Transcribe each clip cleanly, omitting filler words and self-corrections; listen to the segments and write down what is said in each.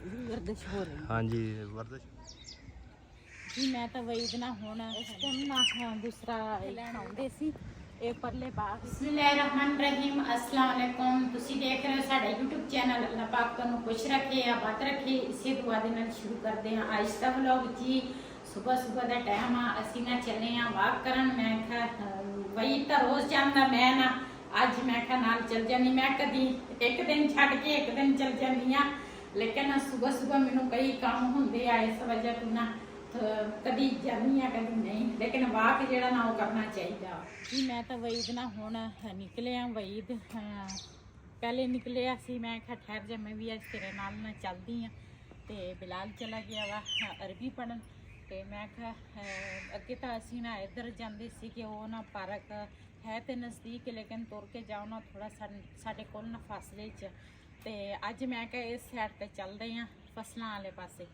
ਵਰਦਿਸ਼ ਹੋ ਰਹੀ ਹਾਂਜੀ ਵਰਦਿਸ਼ ਜੀ। ਮੈਂ ਤਾਂ ਵਈਦ ਨਾ ਹੁਣ ਇਸ ਟਾਈਮ ਨਾ ਦੂਸਰਾ ਲੈਣ ਆਉਂਦੇ ਸੀ ਇਹ ਪਰਲੇ ਬਾਗ। ਬਿਸਮਿਲ੍ਲਾਹਿਰਰਹਿਮਾਨਿਰਰਹੀਮ, अस्सलाम वालेकुम। ਤੁਸੀਂ ਦੇਖ ਰਹੇ ਹੋ ਸਾਡਾ YouTube ਚੈਨਲ। ਅੱਲਾਹ ਪਾਕ ਤੁਹਾਨੂੰ ਖੁਸ਼ ਰੱਖੇ, ਆਬਾਦ ਰੱਖੇ। ਇਸੇ ਦੁਆ ਦੇ ਨਾਲ ਸ਼ੁਰੂ ਕਰਦੇ ਹਾਂ ਅੱਜ ਦਾ ਵਲੌਗ ਜੀ। ਸਵੇਰ ਦਾ ਟਾਈਮ ਆ, ਅਸੀਂ ਨਾ ਚੱਲੇ ਆ ਵਾਕ ਕਰਨ। ਮੈਂ ਕਿਹਾ ਵਈਦ ਤਾਂ ਰੋਜ਼ ਜਾਂਦਾ, ਮੈਂ ਨਾ ਅੱਜ ਮੈਂ ਕਿਹਾ ਨਾਲ ਚੱਲ ਜਾਂਦੀ। ਮੈਂ ਕਦੀ ਇੱਕ ਦਿਨ ਛੱਡ ਕੇ ਇੱਕ ਦਿਨ ਚੱਲ ਜਾਂਦੀ ਆ, ਲੇਕਿਨ ਸਵੇਰ ਮੈਨੂੰ ਕਈ ਕੰਮ ਹੁੰਦੇ ਆ, ਇਸ ਵਜ੍ਹਾ ਤੋਂ ਨਾ ਕਦੀ ਜਾਂਦੀ ਆ ਕਦੀ ਨਹੀਂ, ਲੇਕਿਨ ਵਾਕ ਜਿਹੜਾ ਨਾ ਉਹ ਕਰਨਾ ਚਾਹੀਦਾ ਜੀ। ਮੈਂ ਤਾਂ ਵਈਦ ਨਾ ਹੁਣ ਨਿਕਲਿਆ ਵਈਦ ਪਹਿਲੇ ਨਿਕਲਿਆ ਸੀ। ਮੈਂ ਕਿਹਾ ਠਹਿਰ ਜਾ, ਮੈਂ ਵੀ ਅੱਜ ਤੇਰੇ ਨਾਲ ਚੱਲਦੀ ਆ। ਤੇ ਬਿਲਾਲ ਚਲਾ ਗਿਆ ਵਾ ਅਰਬੀ ਪੜ੍ਹਨ। ਤੇ ਮੈਂ ਕਿਹਾ ਅੱਗੇ ਤਾਂ ਅਸੀਂ ਨਾ ਇੱਧਰ ਜਾਂਦੇ ਸੀ ਕਿ ਉਹ ਨਾ ਪਾਰਕ ਹੈ ਤੇ ਨਜ਼ਦੀਕ, ਲੇਕਿਨ ਤੁਰ ਕੇ ਜਾਓ ਨਾ ਥੋੜਾ ਸਾਡੇ ਕੋਲ ਨਾ ਫਾਸਲੇ 'ਚ। ਤੇ ਅੱਜ ਮੈਂ ਕਿਹਾ ਇਸ ਸਾਈਡ ਤੇ ਚੱਲਦੇ ਆ, ਫਸਲਾਂ ਵਾਲੇ ਪਾਸੇ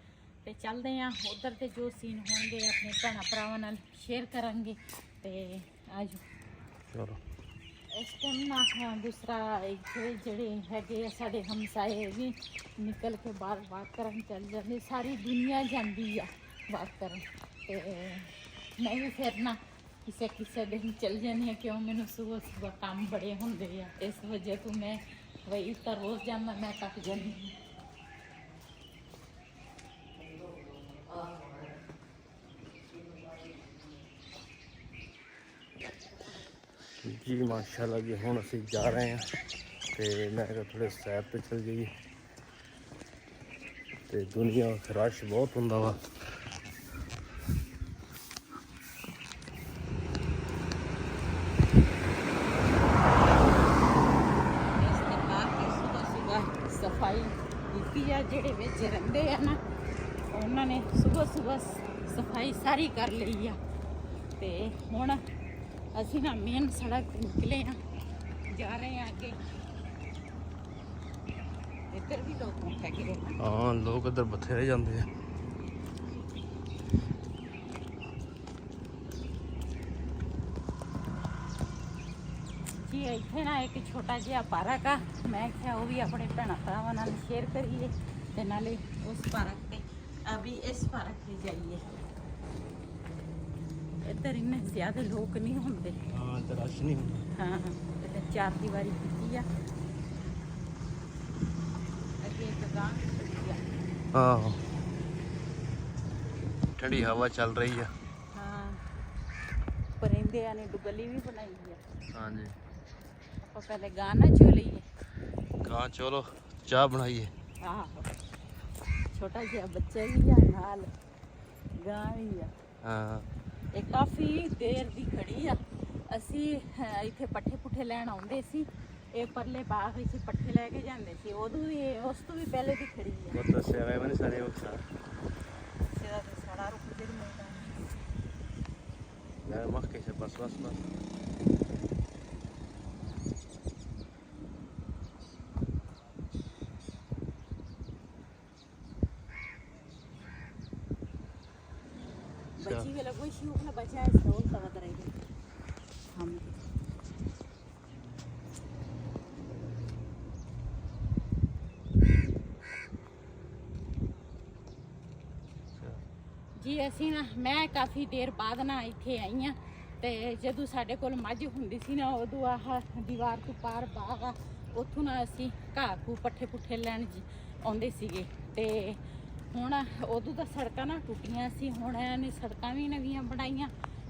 ਤੇ ਚੱਲਦੇ ਆ। ਉਧਰ ਤੇ ਜੋ ਸੀਨ ਹੋਣਗੇ ਆਪਣੇ ਭੈਣਾਂ ਭਰਾਵਾਂ ਨਾਲ ਸ਼ੇਅਰ ਕਰਾਂਗੇ। ਤੇ ਆਜੋ ਚਲੋ। ਇਸ ਟਾਈਮ ਨਾ ਦੂਸਰਾ ਇੱਥੇ ਜਿਹੜੇ ਹੈਗੇ ਸਾਡੇ ਹਮਸਾਏ ਵੀ ਨਿਕਲ ਕੇ ਬਾਹਰ ਵਾਕ ਕਰਨ ਚੱਲ ਜਾਂਦੇ। ਸਾਰੀ ਦੁਨੀਆ ਜਾਂਦੀ ਆ ਵਾਕ ਕਰਨ ਤੇ ਮੈਂ ਵੀ ਫਿਰ ਨਾ ਕਿਸੇ ਦਿਨ ਚੱਲ ਜਾਂਦੀ ਹਾਂ। ਕਿਉਂ ਮੈਨੂੰ ਸੁਬਹ ਕੰਮ ਬੜੇ ਹੁੰਦੇ ਆ, ਇਸ ਵਜ੍ਹਾ ਤੋਂ ਮੈਂ ਵਈ ਤਾਂ ਰੋਜ਼ ਜਾਂਦਾ, ਮੈਂ ਤੱਕ ਜਾਂਦੀ ਹਾਂ। जी माशाल्लाह जी हुण असीं जा रहे हैं तो मैं थोड़े सैर पर चल जाइए। तो दुनिया रश बहुत हुंदा वा। सफाई की है, जेड़े विच रहिंदे आ ना उन्होंने सुबह सफाई सारी कर ली आ। ते हुण असीं ना मेन सड़क निकले हैं, जा रहे हैं आगे। इधर भी लोग हैगे हैं। हाँ लोग इधर बथेरे जाते हैं। जी इत्थे ना एक छोटा जिहा पार्क आ, मैं क्या वो भी अपने भैणों भरावां नाल शेयर करिए ते नाले उस पार्क ते अभी इस पार्क ते जाइए। इधर इन्ने ज्यादा लोग नहीं होंगे। हाँ इधर रश नहीं होंदा। हाँ इधर चार दीवारी की आ, अगे एक गां खड़ी आ। हाँ ठंडी हवा चल रही है। हाँ परिंदे ने डुगली भी बनाई है। हाँ जी ਆਪਾਂ ਪਹਿਲੇ ਗਾਂ ਨਾ ਚੋ ਲਈਏ। ਗਾਂ ਚੋਲੋ ਚਾਹ ਬਣਾਈਏ। ਆਹੋ ਛੋਟਾ ਜਿਹਾ ਬੱਚਾ ਵੀ ਆ ਨਾਲ ਗਾਂ ਵੀ ਆ। ਹਾਂ ਇਹ ਕਾਫੀ ਦੇਰ ਦੀ ਖੜੀ ਆ। ਅਸੀਂ ਇੱਥੇ ਪੱਠੇ ਪੁੱਠੇ ਲੈਣ ਆਉਂਦੇ ਸੀ, ਇਹ ਪਰਲੇ ਬਾਗ ਵਿੱਚ ਪੱਠੇ ਲੈ ਕੇ ਜਾਂਦੇ ਸੀ। ਉਦੋਂ ਵੀ ਉਸ ਤੋਂ ਵੀ ਪਹਿਲੇ ਦੀ ਖੜੀ ਆ। ਉਹ ਦੱਸਿਆ ਵੇ ਮੈਨੇ ਸਾਰੇ ਵਕਤ ਸਿਰਾ ਤੇ ਸਾਰਾ ਰੁਕ ਦੇ ਮੈਦਾਨ ਮੈਂ ਮੱਖ ਕੇ ਬਸ बची वेला कोई शिव ना बचा है तो तवा करेंगे हम। जी ਅਸੀਂ ਨਾ ਮੈਂ ਕਾਫੀ ਦੇਰ ਬਾਅਦ ਨਾ ਇੱਥੇ ਆਈ ਆ। ਤੇ ਜਦੋਂ ਸਾਡੇ ਕੋਲ ਮੱਝ ਹੁੰਦੀ ਸੀ ਨਾ ਉਦੋਂ ਆਹ ਦੀਵਾਰ ਤੋਂ ਪਾਰ ਬਾਗ ਆ, ਉੱਥੋਂ ਨਾ ਅਸੀਂ ਘਾਹ ਘੂ ਪੱਠੇ ਪੁੱਠੇ ਲੈਣ ਆਉਂਦੇ ਸੀਗੇ। ਤੇ ਹੁਣ ਉਦੋਂ ਤਾਂ ਸੜਕਾਂ ਨਾ ਟੁੱਟੀਆਂ ਸੀ, ਹੁਣ ਇਹਨੇ ਸੜਕਾਂ ਵੀ ਨਵੀਆਂ ਬਣਾਈਆਂ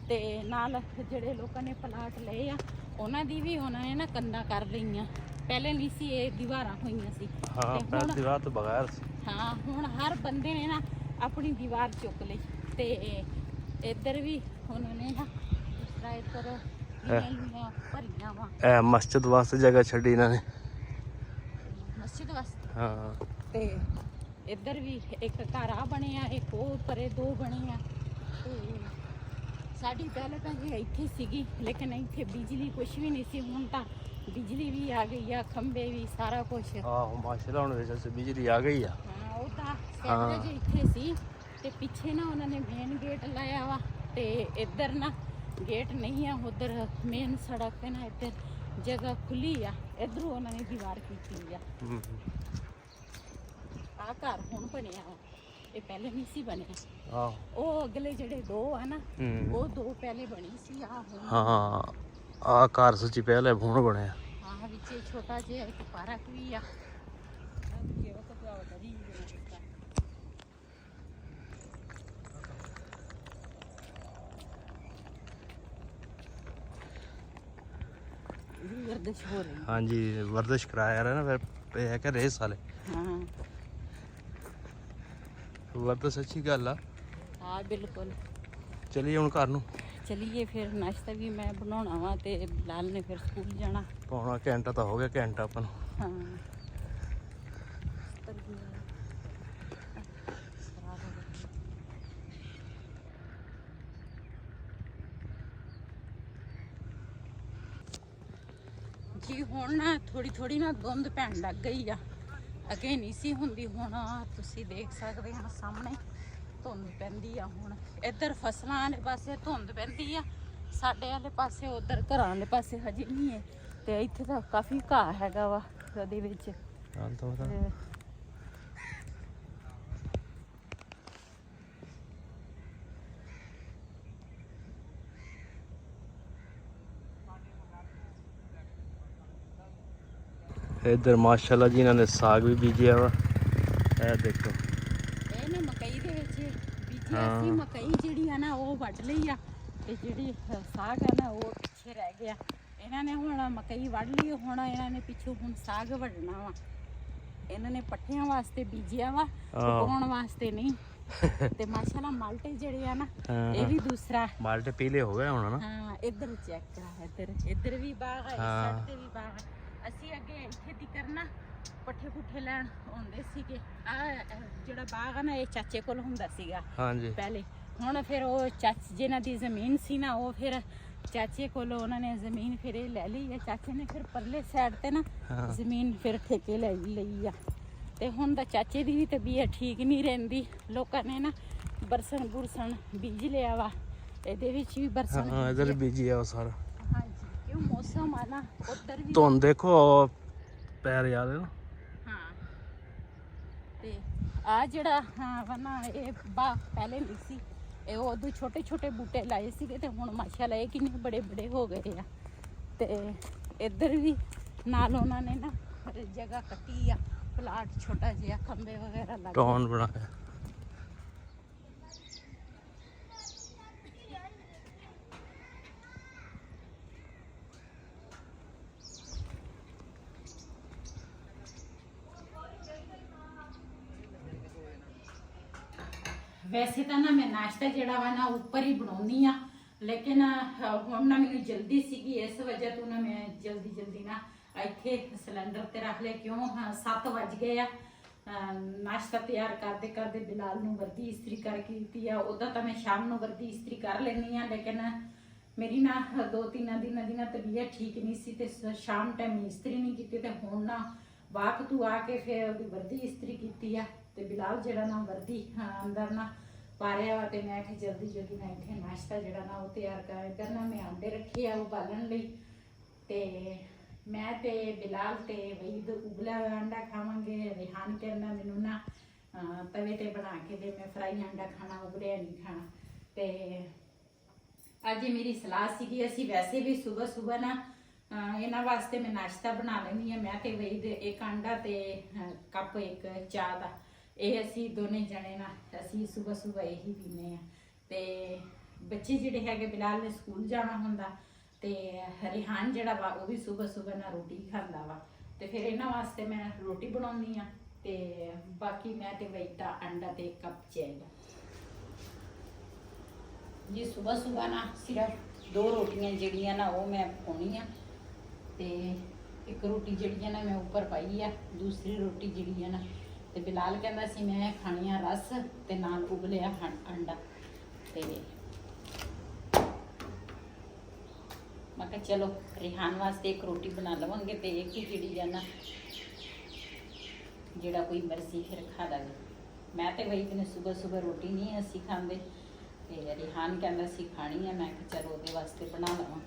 ਤੇ ਨਾਲ ਜਿਹੜੇ ਲੋਕਾਂ ਨੇ ਪਲਾਟ ਲਏ ਆ ਉਹਨਾਂ ਦੀ ਵੀ ਉਹਨਾਂ ਨੇ ਨਾ ਕੰਧਾਂ ਕਰ ਲਈਆਂ। ਪਹਿਲੇ ਨਹੀਂ ਸੀ ਇਹ ਦੀਵਾਰਾਂ ਹੋਈਆਂ ਸੀ। ਹਾਂ ਪਹਿਲੇ ਦੀਵਾਰ ਤੋਂ ਬਗੈਰ ਸੀ। ਹਾਂ ਹੁਣ ਹਰ ਬੰਦੇ ਨੇ ਨਾ ਆਪਣੀ ਦੀਵਾਰ ਚੁੱਕ ਲਈ ਤੇ ਇੱਧਰ ਵੀ ਉਹਨਾਂ ਨੇ ਨਾ ਦੂਸਰਾ ਇੱਧਰ ਭਰੀਆਂ ਵਾ। ਇਹ ਮਸਜਿਦ ਵਾਸਤੇ ਜਗ੍ਹਾ ਛੱਡੀ ਇਹਨਾਂ ਨੇ। ਮਸਜਿਦ ਵਾਸਤੇ ਹਾਂ ਤੇ ਇੱਧਰ ਵੀ ਇੱਕ ਘਰ ਆ ਬਣਿਆ, ਇੱਕ ਉਹ ਪਰੇ ਦੋ ਬਣੇ ਆ। ਤੇ ਸਾਡੀ ਪਹਿਲੇ ਤਾਂ ਜੀ ਇੱਥੇ ਸੀਗੀ, ਲੇਕਿਨ ਇੱਥੇ ਬਿਜਲੀ ਕੁਛ ਵੀ ਨਹੀਂ ਸੀ। ਹੁਣ ਤਾਂ ਬਿਜਲੀ ਵੀ ਆ ਗਈ ਆ, ਖੰਭੇ ਵੀ ਸਾਰਾ ਕੁਛ। ਆਹੋ ਮਾਸ਼ਾਅੱਲਾ ਹੁਣ ਵੈਸੇ ਬਿਜਲੀ ਆ ਗਈ ਆ। ਹਾਂ ਉਹ ਤਾਂ ਸੈਂਟਰ ਜੀ ਇੱਥੇ ਸੀ ਤੇ ਪਿੱਛੇ ਨਾ ਉਹਨਾਂ ਨੇ ਮੇਨ ਗੇਟ ਲਾਇਆ ਵਾ ਤੇ ਇੱਧਰ ਨਾ ਗੇਟ ਨਹੀਂ ਆ। ਉਧਰ ਮੇਨ ਸੜਕ ਤੇ ਨਾ ਇੱਧਰ ਜਗ੍ਹਾ ਖੁੱਲੀ ਆ, ਇੱਧਰੋਂ ਉਹਨਾਂ ਨੇ ਦੀਵਾਰ ਕੀਤੀ ਆ। ਆ ਘਰ ਹੁਣ ਬਣਿਆ ਵਾ, ਇਹ ਪਹਿਲੇ ਨਹੀਂ ਸੀ ਬਣਿਆ। ਆਹ ਉਹ ਅਗਲੇ ਜਿਹੜੇ ਦੋ ਆ ਨਾ, ਉਹ ਦੋ ਪਹਿਲੇ ਬਣੀ ਸੀ। ਆ ਹੁਣ ਹਾਂ ਆ ਘਰ ਸੱਚੀ ਪਹਿਲੇ ਹੁਣ ਬਣਿਆ। ਹਾਂ ਵਿੱਚ ਇਹ ਛੋਟਾ ਜਿਹਾ ਇੱਕ ਪਾਰਕ ਵੀ ਆ। ਵਰਦਿਸ਼ ਹੋ ਰਹੀ। ਹਾਂਜੀ ਵਰਦਿਸ਼ ਕਰਾਇਆ ਰਿਹਾ ਨਾ, ਫਿਰ ਇਹ ਹੈ ਕਿ ਰੇਸ ਵਾਲੇ। ਹਾਂ ਵਰਦਿਸ਼ ਅੱਛੀ ਗੱਲ ਆ। ਹਾਂ ਬਿਲਕੁਲ। ਚਲੀਏ ਹੁਣ ਘਰ ਨੂੰ। ਚਲੀਏ ਫਿਰ, ਨਾਸ਼ਤਾ ਵੀ ਮੈਂ ਬਣਾਉਣਾ ਵਾ ਤੇ ਬਿਲਾਲ ਨੇ ਫਿਰ ਸਕੂਲ ਜਾਣਾ। ਪੌਣਾ ਘੰਟਾ ਤਾਂ ਹੋ ਗਿਆ, ਘੰਟਾ ਆਪਾਂ ਨੂੰ। ਹਾਂ ਜੀ ਹੁਣ ਨਾ ਥੋੜੀ ਥੋੜੀ ਨਾ ਧੁੰਦ ਪੈਣ ਲੱਗ ਗਈ ਆ। ਅੱਗੇ ਨਹੀਂ ਸੀ ਹੁੰਦੀ, ਹੁਣ ਤੁਸੀਂ ਦੇਖ ਸਕਦੇ ਹੋ ਸਾਹਮਣੇ ਧੁੰਦ ਪੈਂਦੀ ਆ। ਹੁਣ ਇੱਧਰ ਫਸਲਾਂ ਵਾਲੇ ਪਾਸੇ ਧੁੰਦ ਪੈਂਦੀ ਆ, ਸਾਡੇ ਵਾਲੇ ਪਾਸੇ ਉਧਰ ਘਰਾਂ ਵਾਲੇ ਪਾਸੇ ਹਜੇ ਨਹੀਂ ਹੈ। ਤੇ ਇੱਥੇ ਤਾਂ ਕਾਫੀ ਘਾਹ ਹੈਗਾ ਵਾ ਉਹਦੇ ਵਿੱਚ। ਇੱਧਰ ਮਾਸ਼ਾਅੱਲਾ ਜੀ ਇਹਨਾਂ ਨੇ ਸਾਗ ਵੀ ਬੀਜਿਆ ਵਾ, ਇਹ ਦੇਖੋ। ਇਹ ਨਾ ਮਕਈ ਦੇ ਵਿੱਚ ਬੀਜਿਆ ਸੀ। ਮਕਈ ਜਿਹੜੀ ਆ ਨਾ ਉਹ ਵੱਢ ਲਈ ਆ, ਤੇ ਜਿਹੜੀ ਸਾਗ ਆ ਨਾ ਉਹ ਪਿੱਛੇ ਰਹਿ ਗਿਆ। ਇਹਨਾਂ ਨੇ ਹੁਣ ਮਕਈ ਵੱਢ ਲਈ, ਹੁਣ ਇਹਨਾਂ ਨੇ ਪਿੱਛੋਂ ਹੁਣ ਸਾਗ ਵੱਢਣਾ ਵਾ। ਇਹਨਾਂ ਨੇ ਪੱਠਿਆਂ ਵਾਸਤੇ ਬੀਜਿਆ ਵਾ, ਪਕਾਉਣ ਵਾਸਤੇ ਨਹੀਂ। ਤੇ ਮਾਸ਼ਾਅੱਲਾ ਮਾਲਟੇ ਜਿਹੜੇ ਆ ਨਾ, ਇਹ ਵੀ ਦੂਸਰਾ ਮਾਲਟੇ ਪੀਲੇ ਹੋ ਗਏ ਹੁਣ ਨਾ। ਹਾਂ ਇੱਧਰ ਚੈੱਕ ਕਰਾ, ਇੱਧਰ ਵੀ ਬਾਗ ਆ, ਇਸ ਸਾਈਡ ਤੇ ਵੀ ਬਾਗ ਆ। ਅਸੀਂ ਅੱਗੇ ਇੱਥੇ ਦੀ ਕਰਨਾ ਪੱਠੇ ਪੁੱਠੇ ਲੈਣ ਆਉਂਦੇ ਸੀਗੇ। ਆ ਜਿਹੜਾ ਬਾਗ ਆ ਨਾ, ਇਹ ਚਾਚੇ ਕੋਲ ਹੁੰਦਾ ਸੀਗਾ ਪਹਿਲੇ। ਹੁਣ ਫਿਰ ਉਹ ਜਿਹਨਾਂ ਦੀ ਜ਼ਮੀਨ ਸੀ ਨਾ, ਉਹ ਫਿਰ ਚਾਚੇ ਕੋਲੋਂ ਉਹਨਾਂ ਨੇ ਜ਼ਮੀਨ ਫਿਰ ਇਹ ਲੈ ਲਈ ਹੈ। ਚਾਚੇ ਨੇ ਫਿਰ ਪਰਲੇ ਸਾਈਡ ਤੇ ਨਾ ਜ਼ਮੀਨ ਫਿਰ ਠੇਕੇ ਲੈ ਲਈ ਆ। ਤੇ ਹੁਣ ਤਾਂ ਚਾਚੇ ਦੀ ਵੀ ਤਬੀਅਤ ਠੀਕ ਨਹੀਂ ਰਹਿੰਦੀ। ਲੋਕਾਂ ਨੇ ਨਾ ਬਰਸਨ ਬੁਰਸਨ ਬੀਜ ਲਿਆ ਵਾ, ਇਹਦੇ ਵਿੱਚ ਵੀ ਬਰਸਨ ਇਧਰ ਬੀਜਿਆ ਸਾਰਾ। ਹਾਂਜੀ ਕਿਉਂ ਮੌਸਮ ਆ ਨਾ ਉੱਧਰ ਵੀ ਧੁੰਦ ਦੇਖੋ ਪੈਰ ਯਾਦ ਹੈ ਨਾ। ਹਾਂ ਤੇ ਆ ਜਿਹੜਾ ਵਾ ਨਾ, ਇਹ ਬਾਗ ਪਹਿਲੇ ਨਹੀਂ ਸੀ। ਇਹ ਉਦੋਂ ਛੋਟੇ ਛੋਟੇ ਬੂਟੇ ਲਾਏ ਸੀਗੇ, ਤੇ ਹੁਣ ਮਾਸ਼ਾਅੱਲਾ ਇਹ ਕਿੰਨੇ ਬੜੇ ਬੜੇ ਹੋ ਗਏ ਆ। ਤੇ ਇੱਧਰ ਵੀ ਨਾਲ ਉਹਨਾਂ ਨੇ ਨਾ ਜਗ੍ਹਾ ਕੱਟੀ ਆ, ਪਲਾਟ ਛੋਟਾ ਜਿਹਾ, ਖੰਬੇ ਵਗੈਰਾ ਲੱਗ ਟੌਨ ਬਣਾਇਆ। ਵੈਸੇ ਤਾਂ ਨਾ ਮੈਂ ਨਾਸ਼ਤਾ ਜਿਹੜਾ ਵਾ ਨਾ ਉੱਪਰ ਹੀ ਬਣਾਉਣੀ ਆ, ਲੇਕਿਨ ਹੁਣ ਨਾ ਮੈਨੂੰ ਜਲਦੀ ਸੀਗੀ, ਇਸ ਵਜ੍ਹਾ ਤੋਂ ਨਾ ਮੈਂ ਜਲਦੀ ਨਾ ਇੱਥੇ ਸਿਲੰਡਰ ਤੇ ਰੱਖ ਲਿਆ। ਕਿਉਂ 7 ਵੱਜ ਗਏ ਆ। ਨਾਸ਼ਤਾ ਤਿਆਰ ਕਰਦੇ ਕਰਦੇ ਬਿਲਾਲ ਨੂੰ ਵਰਦੀ ਇਸਤਰੀ ਕਰਕੇ ਦਿੱਤੀ ਆ। ਉਹਦਾ ਤਾਂ ਮੈਂ ਸ਼ਾਮ ਨੂੰ ਵਰਦੀ ਇਸਤਰੀ ਕਰ ਲੈਂਦੀ ਆ, ਲੇਕਿਨ ਮੇਰੀ ਨਾ 2-3 ਦਿਨਾਂ ਦੀ ਨਾ ਤਬੀਅਤ ਠੀਕ ਨਹੀਂ ਸੀ, ਤੇ ਸ਼ਾਮ ਟਾਈਮ ਇਸਤਰੀ ਨਹੀਂ ਕੀਤੀ। ਤੇ ਹੁਣ ਨਾ ਵਾਕ ਤੂੰ ਆ ਕੇ ਫਿਰ ਉਹਦੀ ਵਰਦੀ ਇਸਤਰੀ ਕੀਤੀ ਆ। ਤੇ ਬਿਲਾਲ ਜਿਹੜਾ ਨਾ ਵਰਦੀ ਅੰਦਰ ਨਾ ਪਾ ਰਿਹਾ ਵਾ, ਤੇ ਮੈਂ ਕਿ ਜਲਦੀ ਨਾ ਇੱਥੇ ਨਾਸ਼ਤਾ ਜਿਹੜਾ ਨਾ ਉਹ ਤਿਆਰ ਕਰਨਾ। ਮੈਂ ਆਂਡੇ ਰੱਖੇ ਆ ਉਬਾਲਣ ਲਈ, ਤੇ ਮੈਂ ਤੇ ਬਿਲਾਲ ਤੇ ਵਹੀਦ ਉਬਲਿਆ ਹੋਇਆ ਅੰਡਾ ਖਾਵਾਂਗੇ। ਰਿਹਾਨ ਕਹਿੰਦਾ ਮੈਨੂੰ ਨਾ ਤਵੇ ਤੇ ਬਣਾ ਕੇ ਦੇ, ਮੈਂ ਫਰਾਈ ਅੰਡਾ ਖਾਣਾ, ਉਬਲਿਆ ਨਹੀਂ ਖਾਣਾ। ਤੇ ਅੱਜ ਮੇਰੀ ਸਲਾਹ ਸੀਗੀ, ਅਸੀਂ ਵੈਸੇ ਵੀ ਸਵੇਰ ਨਾ ਇਹਨਾਂ ਵਾਸਤੇ ਮੈਂ ਨਾਸ਼ਤਾ ਬਣਾ ਲੈਂਦੀ ਆ। ਮੈਂ ਤੇ ਵਹੀਦ ਇੱਕ ਅੰਡਾ ਤੇ ਕੱਪ ਇੱਕ ਚਾਹ ਦਾ, ਇਹ ਅਸੀਂ ਦੋਨੇ ਜਣੇ ਨਾ ਅਸੀਂ ਸਵੇਰ ਇਹੀ ਪੀਂਦੇ ਆ। ਤੇ ਬੱਚੇ ਜਿਹੜੇ ਹੈਗੇ, ਬਿਲਾਲ ਨੇ ਸਕੂਲ ਜਾਣਾ ਹੁੰਦਾ, ਤੇ ਰਿਹਾਨ ਜਿਹੜਾ ਵਾ ਉਹ ਵੀ ਸਵੇਰ ਨਾ ਰੋਟੀ ਖਾਂਦਾ ਵਾ। ਤੇ ਫਿਰ ਇਹਨਾਂ ਵਾਸਤੇ ਮੈਂ ਰੋਟੀ ਬਣਾਉਂਦੀ ਆ, ਤੇ ਬਾਕੀ ਮੈਂ ਤੇ ਵਹੀਦ ਦਾ ਅੰਡਾ ਤੇ ਕੱਪ ਚਾਹ ਦਾ। ਜੀ ਸਵੇਰ ਨਾ ਸਿਰਫ 2 ਰੋਟੀਆਂ ਜਿਹੜੀਆਂ ਨਾ ਉਹ ਮੈਂ ਪਕਾਉਣੀ ਆ, ਤੇ ਇੱਕ ਰੋਟੀ ਜਿਹੜੀ ਆ ਨਾ ਮੈਂ ਉੱਪਰ ਪਾਈ ਆ, ਦੂਸਰੀ ਰੋਟੀ ਜਿਹੜੀ ਆ ਨਾ, ਤੇ ਬਿਲਾਲ ਕਹਿੰਦਾ ਸੀ ਮੈਂ ਖਾਣੀ ਆ ਰਸ ਤੇ ਨਾਲ ਉਬਲਿਆ ਅੰਡਾ। ਤੇ ਮੈਂ ਕਿਹਾ ਚਲੋ ਰਿਹਾਨ ਵਾਸਤੇ ਇੱਕ ਰੋਟੀ ਬਣਾ ਲਵਾਂਗੇ, ਤੇ ਇੱਕ ਹੀ ਜਿਹੜੀ ਆ ਨਾ ਜਿਹੜਾ ਕੋਈ ਮਰਜ਼ੀ ਫਿਰ ਖਾ ਲਾਂਗੇ। ਮੈਂ ਤੇ ਵਹੀਦ ਨੇ ਸਵੇਰ ਰੋਟੀ ਨਹੀਂ ਅਸੀਂ ਖਾਂਦੇ, ਤੇ ਰਿਹਾਨ ਕਹਿੰਦਾ ਸੀ ਖਾਣੀ ਆ। ਮੈਂ ਕਿਹਾ ਚਲੋ ਉਹਦੇ ਵਾਸਤੇ ਬਣਾ ਲਵਾਂ।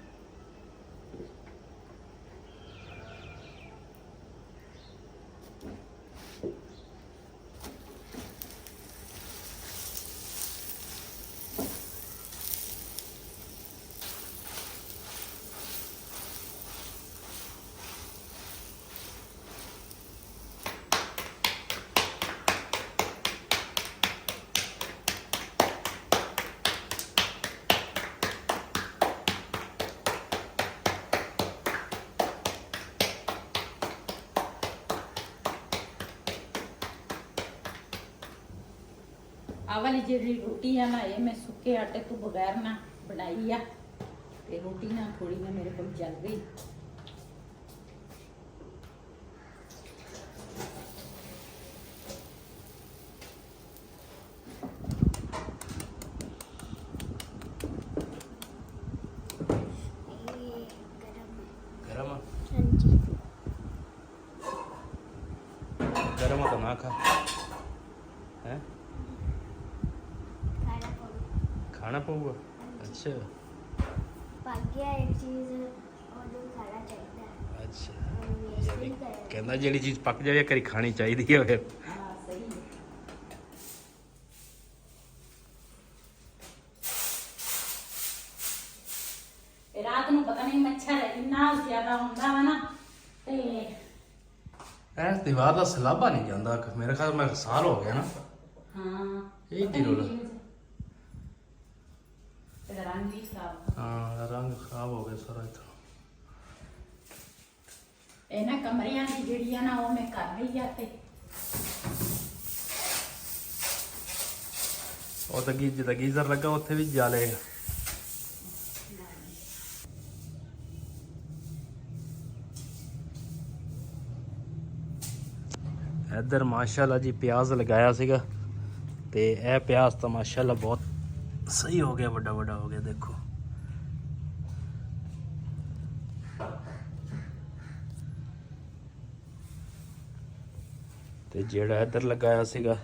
ਆਹ ਵਾਲੀ ਜਿਹੜੀ ਰੋਟੀ ਆ ਨਾ ਇਹ ਮੈਂ ਸੁੱਕੇ ਆਟੇ ਤੋਂ ਬਗੈਰ ਨਾ ਬਣਾਈ ਆ ਤੇ ਰੋਟੀ ਨਾ ਥੋੜੀ ਨਾ ਮੇਰੇ ਕੋਲ ਚੱਲ ਗਈ। गरम हाँ जी। गरम तो ना खा है खाना पड़ेगा। खाना पऊगा। अच्छा बाकी एक चीज़ और जो खाना चाहिए अच्छा और वेस्ट नहीं करें। कहना ਜਿਹੜੀ ਚੀਜ਼ ਪੱਕ ਜਾਵੇ ਕਰੀ ਖਾਣੀ ਚਾਹੀਦੀ ਹੈ ਫਿਰ। ਹਾਂ ਸਹੀ ਹੈ। ਇਹ ਰਾਤ ਨੂੰ ਪਤਾ ਨਹੀਂ ਮੱਛਰ ਇੰਨਾ ਜ਼ਿਆਦਾ ਹੁੰਦਾ ਵਾ ਨਾ ਤੇ ਐ ਦੀਵਾਰ ਦਾ ਸਲਾਬਾ ਨਹੀਂ ਜਾਂਦਾ ਮੇਰੇ ਖਿਆਲ ਮੈਂ ਸਾਲ ਹੋ ਗਿਆ ਨਾ। ਹਾਂ ਇਹ ਕੀ ਰੋਲਾ? ਇਹਦਾ ਰੰਗ ਵੀ ਖਰਾਬ। ਹਾਂ ਰੰਗ ਖਰਾਬ ਹੋ ਗਿਆ ਸਾਰਾ ਇੱਥੋਂ। ਇਹਨਾਂ ਕਮਰਿਆਂ ਦੀ ਜਿਹੜੀ ਆ ਨਾ ਉਹ ਮੈਂ ਕਰ ਲਈ ਆ ਤੇ ਉਹ ਤਾਂ ਜਿੱਦਾਂ ਗੀਜ਼ਰ ਲੱਗਾ ਉੱਥੇ ਵੀ ਜਾਲੇ। ਇੱਧਰ ਮਾਸ਼ਾਅੱਲਾ ਜੀ ਪਿਆਜ਼ ਲਗਾਇਆ ਸੀਗਾ ਤੇ ਇਹ ਪਿਆਜ਼ ਤਾਂ ਮਾਸ਼ਾਅੱਲਾ ਬਹੁਤ ਸਹੀ ਹੋ ਗਿਆ, ਵੱਡਾ ਵੱਡਾ ਹੋ ਗਿਆ ਦੇਖੋ। ਤੇ ਜਿਹੜਾ ਇੱਧਰ ਲਗਾਇਆ ਸੀਗਾ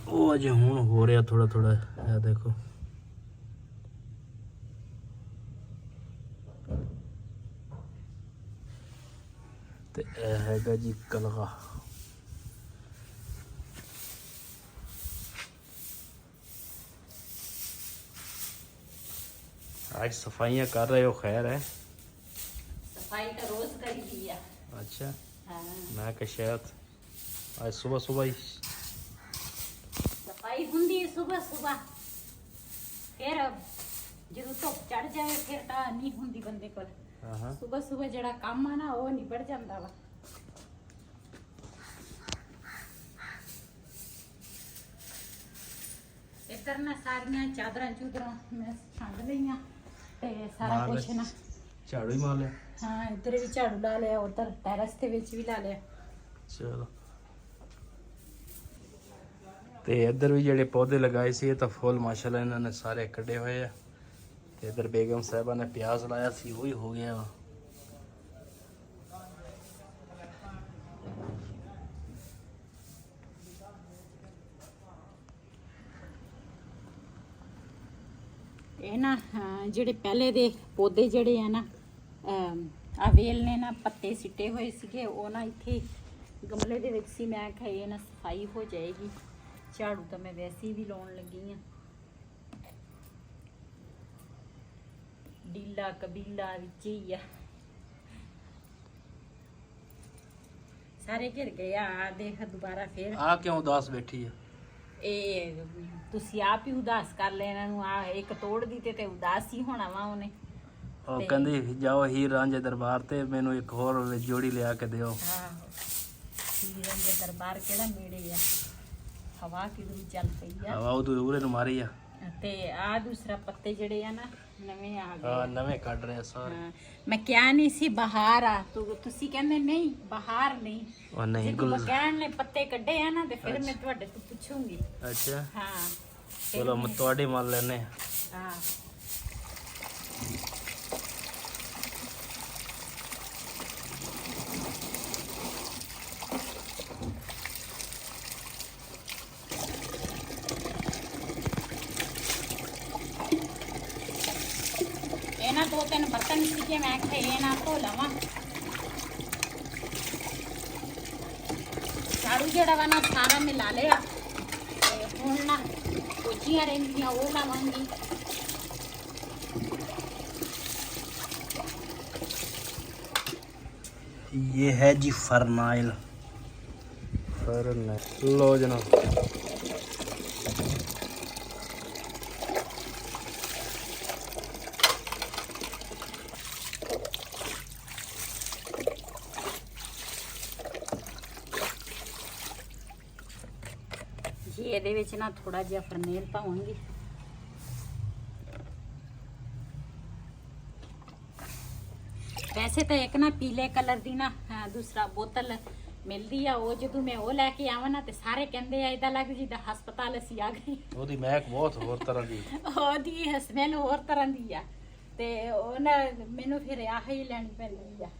ਉਹ ਅਜੇ ਹੁਣ ਹੋ ਰਿਹਾ ਥੋੜਾ ਥੋੜਾ। ਇਹ ਦੇਖੋ ਤੇ ਇਹ ਹੈਗਾ ਜੀ ਕਲਗਾ। आज सफाइयाँ कर रहे हो, खैर है। ਸਫਾਈ ਤਾਂ ਰੋਜ਼ ਕਰੀਦੀ ਆ। अच्छा ਹਾਂ मैं क्या शायद आज सुबह सुबह ही। ਸਫਾਈ ਹੁੰਦੀ ਹੈ ਸਵੇਰ ਸਵੇਰ, ਫਿਰ ਜਦੋਂ ਧੁੱਪ ਚੜ ਜਾਵੇ ਫਿਰ ਤਾਂ ਨਹੀਂ ਹੁੰਦੀ ਬੰਦੇ ਕੋਲ। हाँ हाँ ਸਵੇਰ ਸਵੇਰ ਜਿਹੜਾ ਕੰਮ ਆ ਨਾ ਉਹ ਨਿਬੜ ਜਾਂਦਾ ਵਾ। ਇੱਧਰ ਨਾ ਸਾਰੀਆਂ ਚਾਦਰਾਂ ਚੂਦਰਾਂ ਮੈਂ ਛੰਡ ਲਈਆਂ ਤੇ ਸਾਰਾ ਮਾਰ ਕੁਛ ਨਾ। झाड़ू ही मार लिया। ਹਾਂ ਇੱਧਰ ਵੀ ਝਾੜੂ ਲਾ ਲਿਆ, ਉੱਧਰ ਟੈਰਸ ਦੇ ਵਿੱਚ ਵੀ ਲਾ ਲਿਆ। ਚਲੋ ਤੇ ਇੱਧਰ ਵੀ ਜਿਹੜੇ ਪੌਦੇ ਲਗਾਏ ਸੀ ਇਹ ਤਾਂ ਫੁੱਲ ਮਾਸ਼ਾਅੱਲਾ ਇਹਨਾਂ ਨੇ ਸਾਰੇ ਕੱਢੇ ਹੋਏ ਆ। ਤੇ ਇੱਧਰ ਬੇਗਮ ਸਾਹਿਬਾ ਨੇ ਪਿਆਜ਼ ਲਾਇਆ ਸੀ ਉਹ ਹੀ ਹੋ ਗਿਆ ਵਾ। ਇਹ ਨਾ ਜਿਹੜੇ ਪਹਿਲੇ ਦੇ ਪੌਦੇ ਜਿਹੜੇ ਆ ਨਾ ਆ ਵੇਲ ਨੇ ਨਾ ਪੱਤੇ ਸਿੱਟੇ ਹੋਏ ਸੀਗੇ, ਉਹ ਨਾ ਇੱਥੇ ਗਮਲੇ ਦੇ ਵਿੱਚ ਸੀ। ਮੈਂ ਕਿਹਾ ਇਹ ਨਾ ਸਫਾਈ ਹੋ ਜਾਏਗੀ। ਝਾੜੂ ਤਾਂ ਮੈਂ ਵੈਸੇ ਹੀ ਵੀ ਲਾਉਣ ਲੱਗੀ ਆ। ਡੀਲਾ ਕਬੀਲਾ ਵਿੱਚ ਹੀ ਆ, ਸਾਰੇ ਘਿਰ ਗਏ ਆ। ਦੇਖ ਦੁਬਾਰਾ ਫੇਰ ਆ ਕਿਉਂ ਉਦਾਸ ਬੈਠੀ ਆ? ਇਹ ਤੁਸੀਂ ਆਪ ਹੀ ਉਦਾਸ ਕਰ ਲੈ ਇਹਨਾਂ ਨੂੰ। ਆ ਇੱਕ ਤੋੜ ਦੀ ਤੇ ਉਦਾਸ ਹੀ ਹੋਣਾ ਵਾ ਉਹਨੇ। ਉਹ ਕਹਿੰਦੀ ਜਾਓ ਹੀਰ ਰਾਂਝੇ ਦਰਬਾਰ ਤੇ ਮੈਨੂੰ ਇੱਕ ਹੋਰ ਜੋੜੀ ਲਿਆ ਕੇ ਦਿਓ। ਹਾਂ ਹੀਰਨ ਦੇ ਦਰਬਾਰ ਕਿਹੜਾ ਨੇੜੇ ਆ, ਹਵਾ ਕਿਦੋਂ ਚੱਲ ਪਈ ਆ। ਹਵਾ ਉਹ ਦੂਰੇ ਨੂੰ ਮਾਰੀ ਆ। ਤੇ ਆ ਦੂਸਰਾ ਪੱਤੇ ਜਿਹੜੇ ਆ ਨਾ ਨਵੇਂ ਆ ਗਏ। ਹਾਂ ਨਵੇਂ ਕੱਢ ਰਹੇ ਆ ਸਾਰੇ। ਹਾਂ, ਮੈਂ ਕਿਹਾ ਨਹੀਂ ਸੀ ਬਹਾਰ ਆ, ਤੁਸੀਂ ਕਹਿੰਦੇ ਨਹੀਂ ਬਹਾਰ ਨਹੀਂ। ਉਹ ਨਹੀਂ ਜੇ ਗੁਲ। ਤੂੰ ਕਹਿਣ ਨੇ ਪੱਤੇ ਕੱਢੇ ਆ ਨਾ ਤੇ ਫਿਰ ਮੈਂ ਤੁਹਾਡੇ ਤੋਂ ਪੁੱਛੂੰਗੀ। ਅੱਛਾ ਹਾਂ ਚਲੋ ਮੈਂ ਤੁਹਾਡੀ ਮੰਨ ਲੈਨੇ ਆ। ਹਾਂ ਇਹਨਾਂ ਦੋ ਤਿੰਨ ਬਰਤਨ ਸੀਗੇ, ਮੈਂ ਕਿਹਾ ਇਹ ਨਾ ਧੋ ਲਵਾਂ। ਝਾੜੂ ਜਿਹੜਾ ਵਾ ਨਾ ਸਾਰਾ ਮਿਲਾ ਲਿਆ ਤੇ ਹੁਣ ਨਾ ਪੋਚੀਆਂ ਰਹਿੰਦੀਆਂ ਉਹ ਲਾਵਾਂਗੀ। ये है जी फरनाइल। फरनाइल लो जनाब। ਬਾਕੀ ਇਹਦੇ ਵਿੱਚ ਨਾ ਥੋੜਾ ਜਿਹਾ ਫਰਨੇਲ ਪਾਵਾਂਗੀ। ਵੈਸੇ ਤਾਂ ਇੱਕ ਨਾ ਪੀਲੇ ਕਲਰ ਦੀ ਨਾ ਦੂਸਰਾ ਬੋਤਲ ਮਿਲਦੀ ਆ, ਉਹ ਜਦੋਂ ਮੈਂ ਉਹ ਲੈ ਕੇ ਆਵਾਂ ਨਾ ਤੇ ਸਾਰੇ ਕਹਿੰਦੇ ਆ ਇਦਾਂ ਲੱਗ ਜਿੱਦਾਂ ਹਸਪਤਾਲ ਅਸੀਂ ਆ ਗਏ। ਉਹਦੀ ਮਹਿਕ ਬਹੁਤ ਹੋਰ ਤਰ੍ਹਾਂ ਦੀ, ਉਹਦੀ ਸਮੈਲ ਹੋਰ ਤਰ੍ਹਾਂ ਦੀ ਆ ਤੇ ਉਹ ਨਾ ਮੈਨੂੰ ਫਿਰ ਆਹ ਹੀ ਲੈਣੀ ਪੈਂਦੀ ਆ।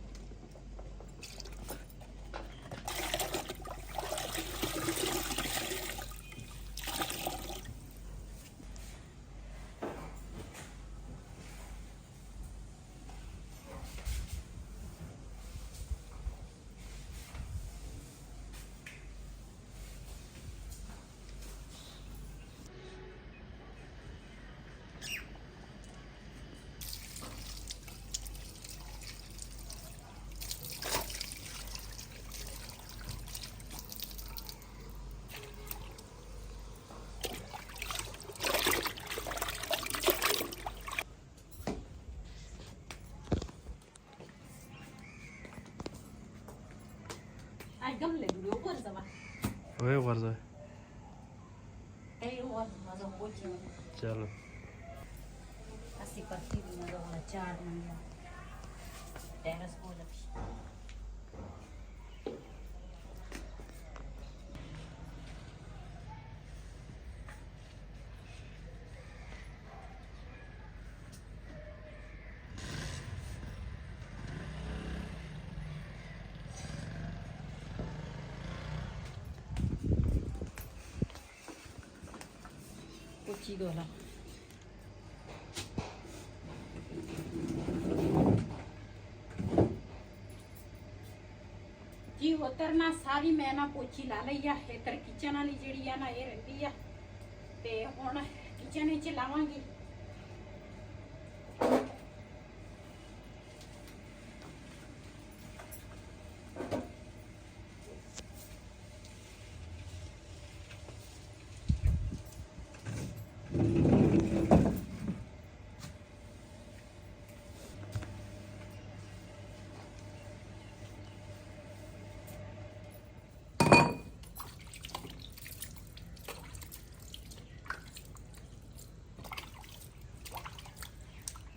Ay, gamle duruyor bu arada bak. ਓਏ ਵਰਦਾ Ey, o az önce ਚਲ ਅਸੀਂ ਪੱਤੀ ਵੀ ਨਾ ਵਾਲਾ ਚਾਰ ਮੰਗਿਆ ਟੈਰਸ ਹੋ ਲੱਗੀ। ਪੋਚੀ ਦੋਲਾ ਜੀ ਉਤਰਨਾ ਸਾਰੀ ਮੈਂ ਨਾ ਪੋਚੀ ਲਾ ਲਈ ਆ। ਇੱਧਰ ਕਿਚਨ ਵਾਲੀ ਜਿਹੜੀ ਆ ਨਾ ਇਹ ਰਹਿੰਦੀ ਆ ਤੇ ਹੁਣ ਕਿਚਨ ਵਿੱਚ ਲਾਵਾਂਗੀ।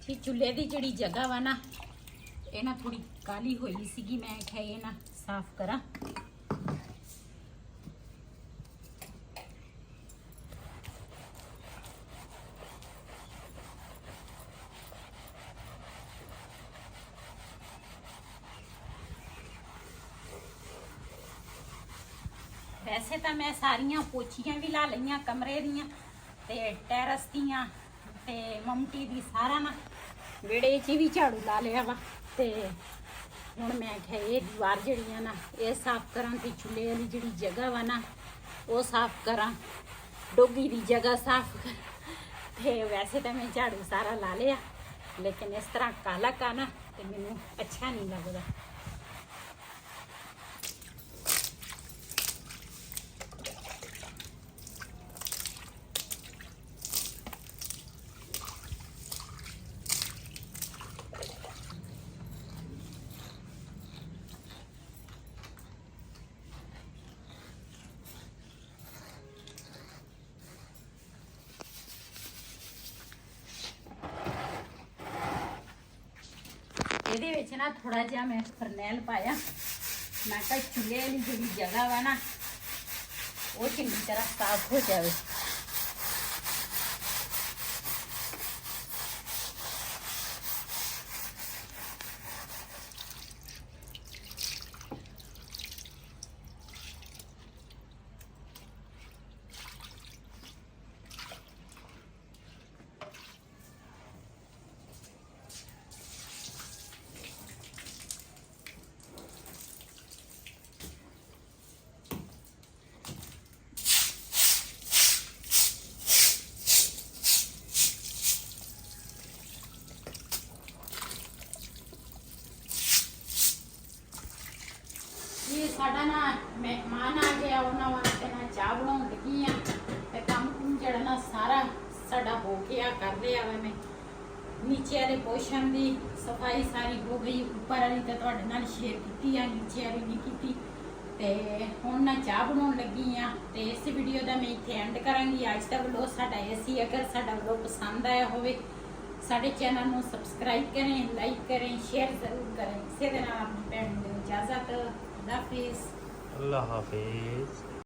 ਜੀ ਚੁੱਲ੍ਹੇ ਦੀ ਜਿਹੜੀ ਜਗ੍ਹਾ ਵਾ ਨਾ ਇਹ ਨਾ ਥੋੜੀ ਕਾਲੀ ਹੋਈ ਸੀਗੀ, ਮੈਂ ਕਿਹਾ ਇਹ ਨਾ ਸਾਫ਼ ਕਰਾਂ। ਵੈਸੇ ਤਾਂ ਮੈਂ ਸਾਰੀਆਂ ਪੋਚੀਆਂ ਵੀ ਲਾ ਲਈਆਂ ਕਮਰੇ ਦੀਆਂ ਤੇ ਟੈਰਸ ਦੀਆਂ ਤੇ ਮਮਟੀ ਦੀ, ਸਾਰਾ ਨਾ ਵਿਹੜੇ 'ਚ ਵੀ ਝਾੜੂ ਲਾ ਲਿਆ ਵਾ। ਤੇ ਹੁਣ ਮੈਂ ਕਿਹਾ ਇਹ ਦੀਵਾਰ ਜਿਹੜੀਆਂ ਨਾ ਇਹ ਸਾਫ਼ ਕਰਾਂ ਤੇ ਚੁੱਲ੍ਹੇ ਵਾਲੀ ਜਿਹੜੀ ਜਗ੍ਹਾ ਵਾ ਨਾ ਉਹ ਸਾਫ਼ ਕਰਾਂ, ਡੋਗੀ ਦੀ ਜਗ੍ਹਾ ਸਾਫ਼ ਕਰ। ਤੇ ਵੈਸੇ ਤਾਂ ਮੈਂ ਝਾੜੂ ਸਾਰਾ ਲਾ ਲਿਆ ਲੇਕਿਨ ਇਸ ਤਰ੍ਹਾਂ ਕਾਲਾ ਕਾਨਾ ਤੇ ਮੈਨੂੰ ਅੱਛਾ ਨਹੀਂ ਲੱਗਦਾ। ਇਹਦੇ ਵਿੱਚ ਨਾ ਥੋੜਾ ਜਿਹਾ ਮੈਂ ਫਰਨੈਲ ਪਾਇਆ, ਮੈਂ ਕਿਹਾ ਚੁੱਲ੍ਹੇ ਵਾਲੀ ਜਿਹੜੀ ਜਗ੍ਹਾ ਵਾ ਨਾ ਉਹ ਚੰਗੀ ਤਰ੍ਹਾਂ ਸਾਫ਼ ਹੋ ਜਾਵੇ। ਇਹ ਸਾਡਾ ਨਾ ਮਹਿਮਾਨ ਆ ਗਿਆ, ਉਹਨਾਂ ਵਾਸਤੇ ਨਾ ਚਾਹ ਬਣਾਉਣ ਲੱਗੀ ਆ ਤੇ ਕੰਮ ਜਿਹੜਾ ਨਾ ਸਾਰਾ ਸਾਡਾ ਹੋ ਗਿਆ, ਕਰ ਲਿਆ ਵਾ ਮੈਂ। ਨੀਚੇ ਵਾਲੇ ਪੋਰਸ਼ਨ ਦੀ ਸਫਾਈ ਸਾਰੀ ਹੋ ਗਈ, ਉੱਪਰ ਵਾਲੀ ਤਾਂ ਤੁਹਾਡੇ ਨਾਲ ਸ਼ੇਅਰ ਕੀਤੀ ਆ, ਨੀਚੇ ਵਾਲੀ ਨਹੀਂ ਕੀਤੀ। ਤੇ ਹੁਣ ਮੈਂ ਚਾਹ ਬਣਾਉਣ ਲੱਗੀ ਆ ਤੇ ਇਸ ਵੀਡੀਓ ਦਾ ਮੈਂ ਇੱਥੇ ਐਂਡ ਕਰਾਂਗੀ। ਅੱਜ ਦਾ ਵਲੋਗ ਸਾਡਾ ਇਹ ਸੀ। ਅਗਰ ਸਾਡਾ ਵਲੋਗ ਪਸੰਦ ਆਇਆ ਹੋਵੇ ਸਾਡੇ ਚੈਨਲ ਨੂੰ ਸਬਸਕ੍ਰਾਈਬ ਕरें, ਲਾਈਕ करें, शेयर ਜ਼ਰੂਰ ਕरें। ਇਸੇ ਦੇ ਨਾਲ ਆਪਣੀ ਭੈਣ ਨੂੰ ਦਿਓ ਇਜਾਜ਼ਤ। ਅੱਲਾ ਹਾਫਿਜ਼। ਅੱਲਾ ਹਾਫਿਜ਼।